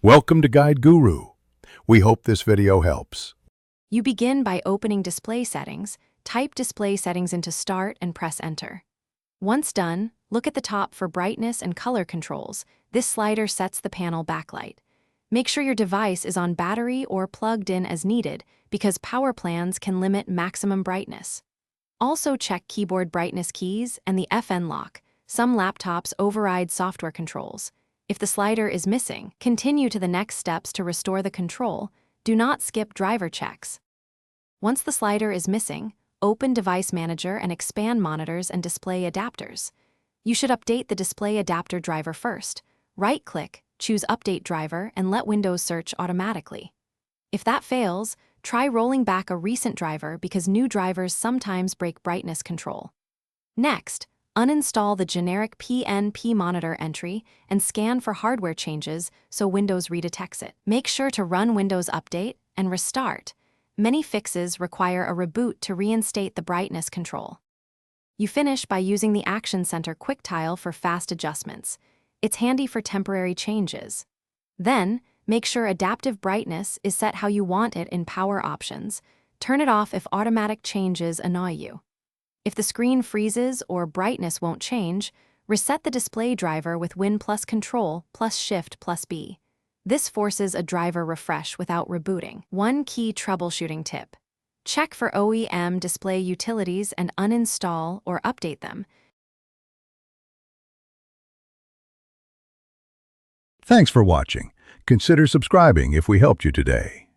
Welcome to Guide Guru. We hope this video helps. You begin by opening Display Settings, type Display Settings into Start and press Enter. Once done, look at the top for brightness and color controls. This slider sets the panel backlight. Make sure your device is on battery or plugged in as needed because power plans can limit maximum brightness. Also check keyboard brightness keys and the FN lock. Some laptops override software controls. If the slider is missing, continue to the next steps to restore the control. Do not skip driver checks. Once the slider is missing, open Device Manager and expand monitors and display adapters. You should update the display adapter driver first. Right-click, choose Update Driver, and let Windows search automatically. If that fails, try rolling back a recent driver because new drivers sometimes break brightness control. Next, uninstall the generic PNP monitor entry and scan for hardware changes so Windows redetects it. Make sure to run Windows Update and restart. Many fixes require a reboot to reinstate the brightness control. You finish by using the Action Center quick tile for fast adjustments. It's handy for temporary changes. Then, make sure adaptive brightness is set how you want it in Power Options. Turn it off if automatic changes annoy you. If the screen freezes or brightness won't change, reset the display driver with Win plus Control plus Shift plus B. This forces a driver refresh without rebooting. One key troubleshooting tip. Check for OEM display utilities and uninstall or update them. Thanks for watching. Consider subscribing if we helped you today.